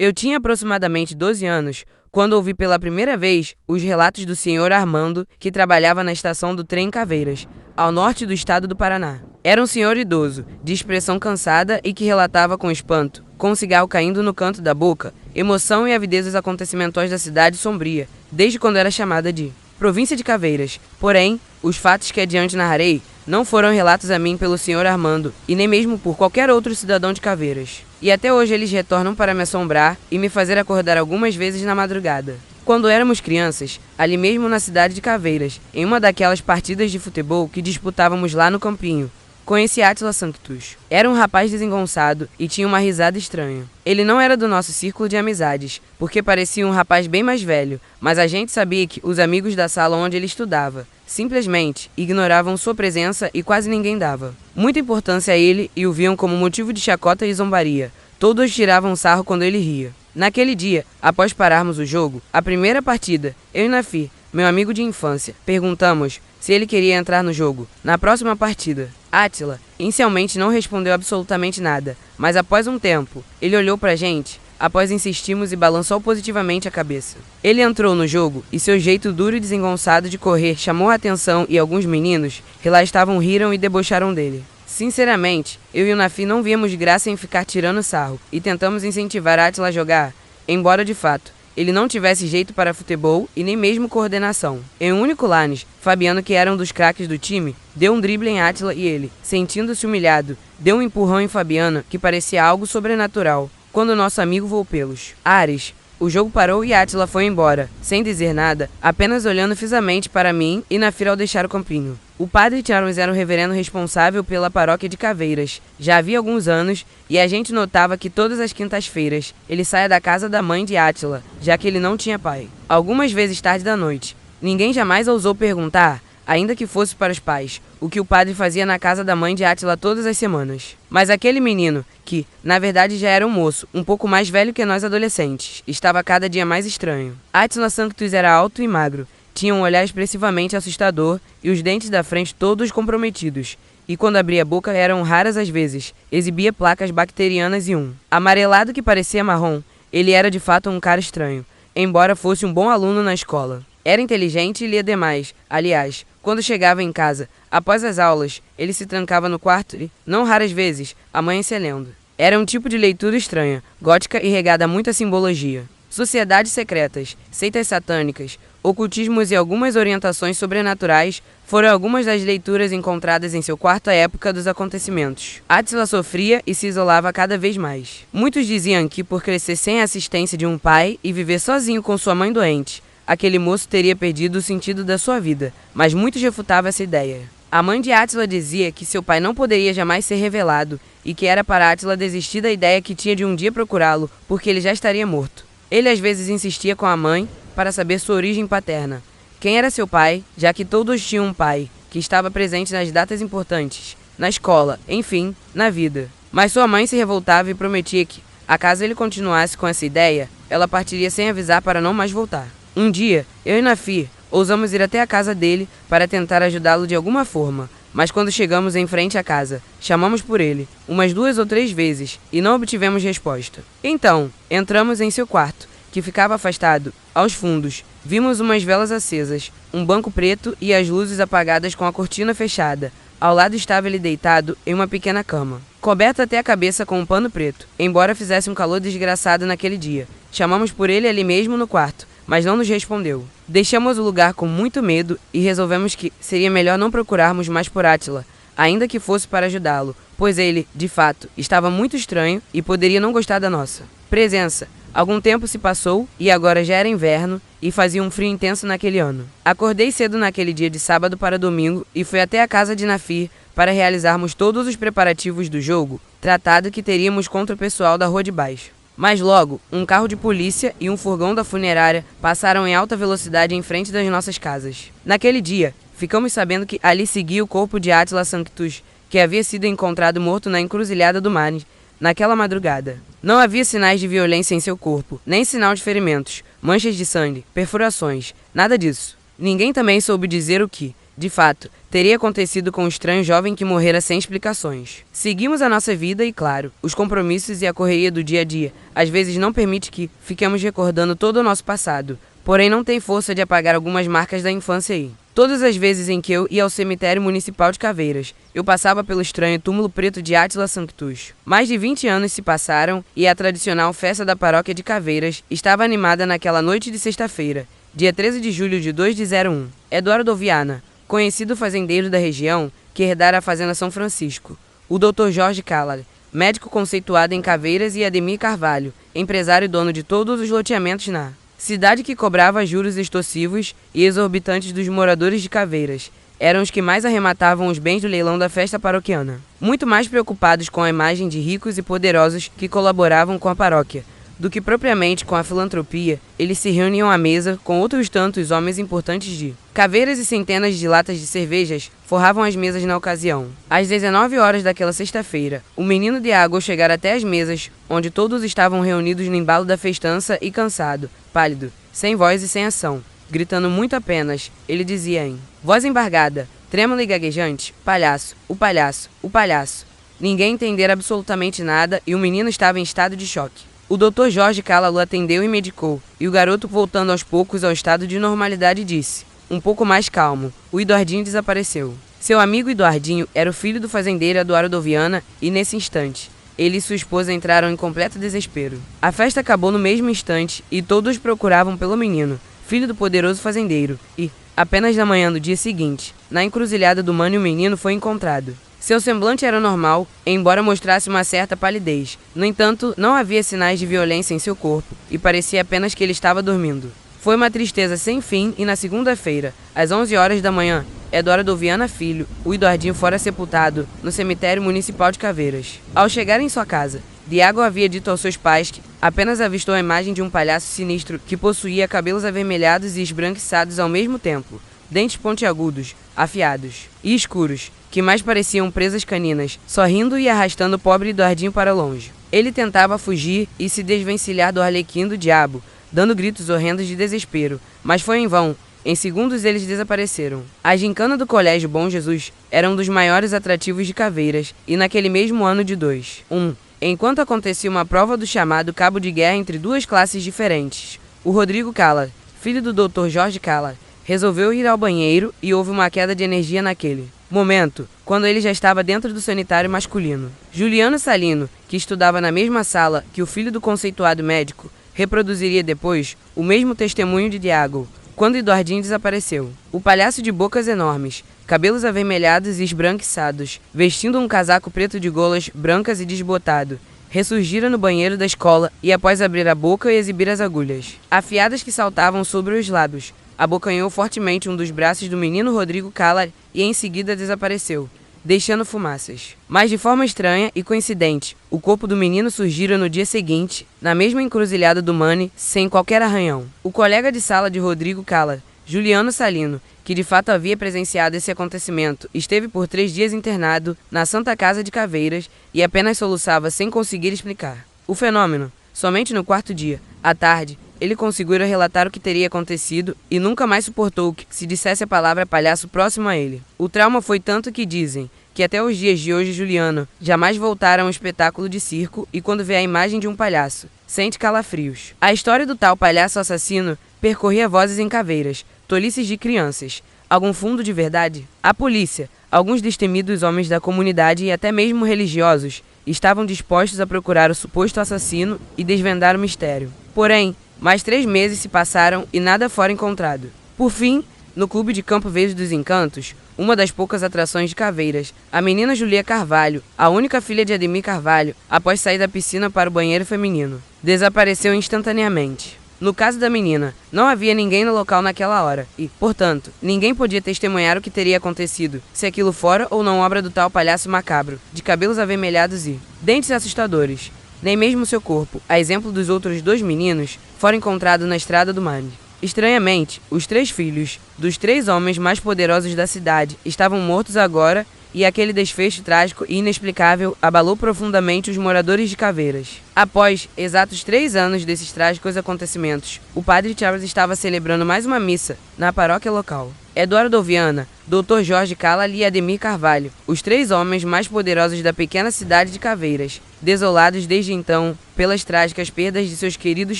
Eu tinha aproximadamente 12 anos quando ouvi pela primeira vez os relatos do senhor Armando, que trabalhava na estação do trem Caveiras, ao norte do estado do Paraná. Era um senhor idoso, de expressão cansada e que relatava com espanto, com um cigarro caindo no canto da boca, emoção e avidez dos acontecimentos da cidade sombria, desde quando era chamada de província de Caveiras. Porém, os fatos que adiante narrarei não foram relatos a mim pelo senhor Armando, e nem mesmo por qualquer outro cidadão de Caveiras. E até hoje eles retornam para me assombrar e me fazer acordar algumas vezes na madrugada. Quando éramos crianças, ali mesmo na cidade de Caveiras, em uma daquelas partidas de futebol que disputávamos lá no campinho, conheci Átila Sanctus. Era um rapaz desengonçado e tinha uma risada estranha. Ele não era do nosso círculo de amizades, porque parecia um rapaz bem mais velho, mas a gente sabia que os amigos da sala onde ele estudava simplesmente ignoravam sua presença e quase ninguém dava muita importância a ele e o viam como motivo de chacota e zombaria. Todos tiravam sarro quando ele ria. Naquele dia, após pararmos o jogo, a primeira partida, eu e Nafi, meu amigo de infância, perguntamos se ele queria entrar no jogo, na próxima partida. Átila, inicialmente não respondeu absolutamente nada, mas após um tempo, ele olhou pra gente, após insistirmos e balançou positivamente a cabeça. Ele entrou no jogo e seu jeito duro e desengonçado de correr chamou a atenção e alguns meninos que lá estavam riram e debocharam dele. Sinceramente, eu e o Nafi não víamos graça em ficar tirando sarro e tentamos incentivar Átila a jogar, embora de fato ele não tivesse jeito para futebol e nem mesmo coordenação. Em um único lance, Fabiano, que era um dos craques do time, deu um drible em Átila e ele, sentindo-se humilhado, deu um empurrão em Fabiano que parecia algo sobrenatural, quando nosso amigo voou pelos ares. O jogo parou e Átila foi embora, sem dizer nada, apenas olhando fixamente para mim e Nafi ao deixar o campinho. O padre Charles era o reverendo responsável pela paróquia de Caveiras. Já havia alguns anos, e a gente notava que todas as quintas-feiras ele saía da casa da mãe de Átila, já que ele não tinha pai. Algumas vezes tarde da noite. Ninguém jamais ousou perguntar, ainda que fosse para os pais, o que o padre fazia na casa da mãe de Átila todas as semanas. Mas aquele menino, que, na verdade já era um moço, um pouco mais velho que nós adolescentes, estava cada dia mais estranho. Átila Sanctus era alto e magro, tinha um olhar expressivamente assustador e os dentes da frente todos comprometidos, e quando abria a boca eram raras as vezes, exibia placas bacterianas e um amarelado que parecia marrom. Ele era de fato um cara estranho, embora fosse um bom aluno na escola. Era inteligente e lia demais. Aliás, quando chegava em casa, após as aulas, ele se trancava no quarto e, não raras vezes, amanhecia lendo. Era um tipo de leitura estranha, gótica e regada a muita simbologia. Sociedades secretas, seitas satânicas, ocultismos e algumas orientações sobrenaturais foram algumas das leituras encontradas em seu quarto à época dos acontecimentos. Átila sofria e se isolava cada vez mais. Muitos diziam que, por crescer sem a assistência de um pai e viver sozinho com sua mãe doente, aquele moço teria perdido o sentido da sua vida, mas muitos refutavam essa ideia. A mãe de Átila dizia que seu pai não poderia jamais ser revelado e que era para Átila desistir da ideia que tinha de um dia procurá-lo, porque ele já estaria morto. Ele às vezes insistia com a mãe para saber sua origem paterna. Quem era seu pai, já que todos tinham um pai, que estava presente nas datas importantes, na escola, enfim, na vida. Mas sua mãe se revoltava e prometia que, acaso ele continuasse com essa ideia, ela partiria sem avisar para não mais voltar. Um dia, eu e Nafi ousamos ir até a casa dele para tentar ajudá-lo de alguma forma, mas quando chegamos em frente à casa, chamamos por ele, umas 2 ou 3 vezes, e não obtivemos resposta. Então, entramos em seu quarto, que ficava afastado. Aos fundos, vimos umas velas acesas, um banco preto e as luzes apagadas com a cortina fechada. Ao lado estava ele deitado em uma pequena cama, coberto até a cabeça com um pano preto, embora fizesse um calor desgraçado naquele dia. Chamamos por ele ali mesmo no quarto, mas não nos respondeu. Deixamos o lugar com muito medo e resolvemos que seria melhor não procurarmos mais por Átila, ainda que fosse para ajudá-lo, pois ele, de fato, estava muito estranho e poderia não gostar da nossa presença. Algum tempo se passou e agora já era inverno e fazia um frio intenso naquele ano. Acordei cedo naquele dia de sábado para domingo e fui até a casa de Nafi para realizarmos todos os preparativos do jogo, tratado que teríamos contra o pessoal da rua de baixo. Mas logo, um carro de polícia e um furgão da funerária passaram em alta velocidade em frente das nossas casas. Naquele dia, ficamos sabendo que ali seguia o corpo de Átila Sanctus, que havia sido encontrado morto na encruzilhada do Manes, naquela madrugada. Não havia sinais de violência em seu corpo, nem sinal de ferimentos, manchas de sangue, perfurações, nada disso. Ninguém também soube dizer o que, De fato, teria acontecido com o estranho jovem que morrera sem explicações. Seguimos a nossa vida e, claro, os compromissos e a correria do dia a dia às vezes não permite que fiquemos recordando todo o nosso passado, porém não tem força de apagar algumas marcas da infância aí. Todas as vezes em que eu ia ao cemitério municipal de Caveiras, eu passava pelo estranho túmulo preto de Átila Sanctus. Mais de 20 anos se passaram e a tradicional festa da paróquia de Caveiras estava animada naquela noite de sexta-feira, dia 13 de julho de 2001. Eduardo Viana, conhecido fazendeiro da região, que herdara a fazenda São Francisco. O Dr. Jorge Callar, médico conceituado em Caveiras, e Ademir Carvalho, empresário e dono de todos os loteamentos na cidade, que cobrava juros extorsivos e exorbitantes dos moradores de Caveiras. Eram os que mais arrematavam os bens do leilão da festa paroquiana. Muito mais preocupados com a imagem de ricos e poderosos que colaboravam com a paróquia do que propriamente com a filantropia, eles se reuniam à mesa com outros tantos homens importantes de Caveiras, e centenas de latas de cervejas forravam as mesas na ocasião. Às 19 horas daquela sexta-feira, o menino de água chegara até as mesas, onde todos estavam reunidos no embalo da festança, e cansado, pálido, sem voz e sem ação, gritando muito apenas, ele dizia em voz embargada, trêmula e gaguejante: palhaço, o palhaço, o palhaço. Ninguém entendera absolutamente nada e o menino estava em estado de choque. O Dr. Jorge Callar o atendeu e medicou, e o garoto, voltando aos poucos ao estado de normalidade, disse, um pouco mais calmo: o Eduardinho desapareceu. Seu amigo Eduardinho era o filho do fazendeiro Eduardo Viana, e nesse instante, ele e sua esposa entraram em completo desespero. A festa acabou no mesmo instante e todos procuravam pelo menino, filho do poderoso fazendeiro, e, apenas na manhã do dia seguinte, na encruzilhada do Mano, o menino foi encontrado. Seu semblante era normal, embora mostrasse uma certa palidez. No entanto, não havia sinais de violência em seu corpo, e parecia apenas que ele estava dormindo. Foi uma tristeza sem fim, e na segunda-feira, às 11 horas da manhã, Eduardo Viana Filho, o Eduardinho, fora sepultado no cemitério municipal de Caveiras. Ao chegar em sua casa, Diago havia dito aos seus pais que apenas avistou a imagem de um palhaço sinistro que possuía cabelos avermelhados e esbranquiçados ao mesmo tempo, dentes pontiagudos, afiados e escuros, que mais pareciam presas caninas, sorrindo e arrastando o pobre Eduardinho para longe. Ele tentava fugir e se desvencilhar do arlequim do diabo, dando gritos horrendos de desespero, mas foi em vão. Em segundos eles desapareceram. A gincana do Colégio Bom Jesus era um dos maiores atrativos de Caveiras, e naquele mesmo ano de 2001, enquanto acontecia uma prova do chamado cabo de guerra entre duas classes diferentes, o Rodrigo Callar, filho do Dr. Jorge Callar, resolveu ir ao banheiro e houve uma queda de energia naquele momento, quando ele já estava dentro do sanitário masculino. Juliano Salino, que estudava na mesma sala que o filho do conceituado médico, reproduziria depois o mesmo testemunho de Diago, quando Eduardinho desapareceu. O palhaço de bocas enormes, cabelos avermelhados e esbranquiçados, vestindo um casaco preto de golas brancas e desbotado, ressurgira no banheiro da escola e, após abrir a boca e exibir as agulhas afiadas que saltavam sobre os lábios, abocanhou fortemente um dos braços do menino Rodrigo Callar e em seguida desapareceu, deixando fumaças. Mas de forma estranha e coincidente, o corpo do menino surgira no dia seguinte, na mesma encruzilhada do Mani, sem qualquer arranhão. O colega de sala de Rodrigo Callar, Juliano Salino, que de fato havia presenciado esse acontecimento, esteve por 3 dias internado na Santa Casa de Caveiras e apenas soluçava sem conseguir explicar o fenômeno. Somente no 4º dia, à tarde, ele conseguiu relatar o que teria acontecido e nunca mais suportou que se dissesse a palavra palhaço próximo a ele. O trauma foi tanto que dizem que até os dias de hoje Juliano jamais voltara a um espetáculo de circo e, quando vê a imagem de um palhaço, sente calafrios. A história do tal palhaço assassino percorria vozes em Caveiras, tolices de crianças. Algum fundo de verdade? A polícia, alguns destemidos homens da comunidade e até mesmo religiosos estavam dispostos a procurar o suposto assassino e desvendar o mistério. Porém, mais 3 meses se passaram e nada fora encontrado. Por fim, no Clube de Campo Verde dos Encantos, uma das poucas atrações de Caveiras, a menina Julia Carvalho, a única filha de Ademir Carvalho, após sair da piscina para o banheiro feminino, desapareceu instantaneamente. No caso da menina, não havia ninguém no local naquela hora e, portanto, ninguém podia testemunhar o que teria acontecido, se aquilo fora ou não obra do tal palhaço macabro, de cabelos avermelhados e dentes assustadores. Nem mesmo seu corpo, a exemplo dos outros 2 meninos, fora encontrado na estrada do Mani. Estranhamente, os 3 filhos dos 3 homens mais poderosos da cidade estavam mortos agora e aquele desfecho trágico e inexplicável abalou profundamente os moradores de Caveiras. Após exatos 3 anos desses trágicos acontecimentos, o padre Charles estava celebrando mais uma missa na paróquia local. Eduardo Viana, Dr. Jorge Cala e Ademir Carvalho, os 3 homens mais poderosos da pequena cidade de Caveiras, desolados desde então pelas trágicas perdas de seus queridos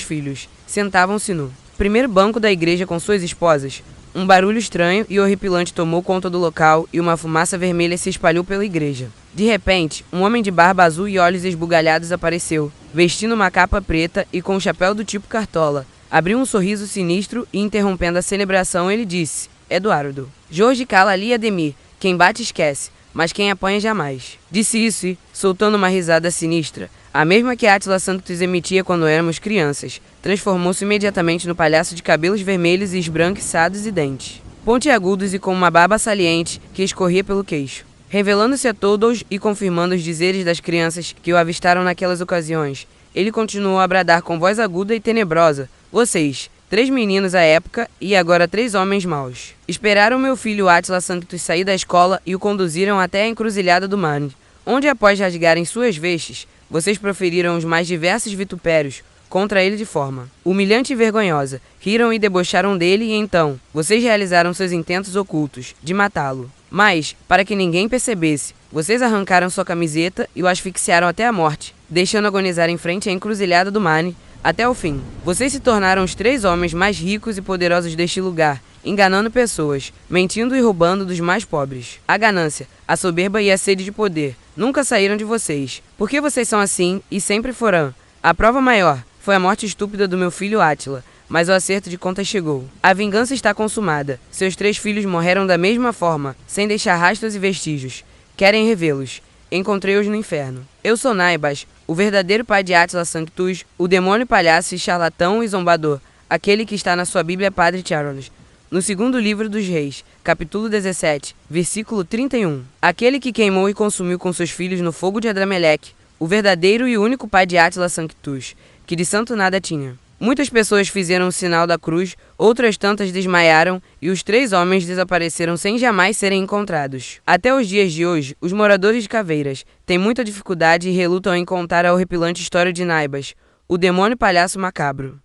filhos, sentavam-se no primeiro banco da igreja com suas esposas. Um barulho estranho e horripilante tomou conta do local e uma fumaça vermelha se espalhou pela igreja. De repente, um homem de barba azul e olhos esbugalhados apareceu, vestindo uma capa preta e com um chapéu do tipo cartola. Abriu um sorriso sinistro e, interrompendo a celebração, ele disse: Eduardo. Jorge Cala ali Ademir, quem bate esquece, mas quem apanha jamais. Disse isso e, soltando uma risada sinistra, a mesma que Átila Sanctus emitia quando éramos crianças, transformou-se imediatamente no palhaço de cabelos vermelhos e esbranquiçados e dentes pontiagudos e com uma barba saliente que escorria pelo queixo, revelando-se a todos e confirmando os dizeres das crianças que o avistaram naquelas ocasiões. Ele continuou a bradar com voz aguda e tenebrosa: Vocês, 3 meninos à época e agora 3 homens maus, esperaram meu filho Átila Sanctus sair da escola e o conduziram até a encruzilhada do Marne, onde, após rasgarem suas vestes, vocês proferiram os mais diversos vitupérios contra ele de forma humilhante e vergonhosa, riram e debocharam dele e então, vocês realizaram seus intentos ocultos, de matá-lo. Mas, para que ninguém percebesse, vocês arrancaram sua camiseta e o asfixiaram até a morte, deixando agonizar em frente à encruzilhada do Marne até o fim. Vocês se tornaram os 3 homens mais ricos e poderosos deste lugar, enganando pessoas, mentindo e roubando dos mais pobres. A ganância, a soberba e a sede de poder nunca saíram de vocês. Por que vocês são assim e sempre foram? A prova maior foi a morte estúpida do meu filho Átila, mas o acerto de contas chegou. A vingança está consumada. Seus 3 filhos morreram da mesma forma, sem deixar rastros e vestígios. Querem revê-los. Encontrei-os no inferno. Eu sou Naibas, o verdadeiro pai de Átila Sanctus, o demônio palhaço e charlatão e zombador, aquele que está na sua Bíblia Padre Charles. No segundo livro dos Reis, capítulo 17, versículo 31. Aquele que queimou e consumiu com seus filhos no fogo de Adrameleque, o verdadeiro e único pai de Átila Sanctus, que de santo nada tinha. Muitas pessoas fizeram o sinal da cruz, outras tantas desmaiaram e os 3 homens desapareceram sem jamais serem encontrados. Até os dias de hoje, os moradores de Caveiras têm muita dificuldade e relutam em contar a horripilante história de Naibas, o demônio palhaço macabro.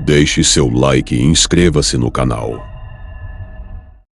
Deixe seu like e inscreva-se no canal.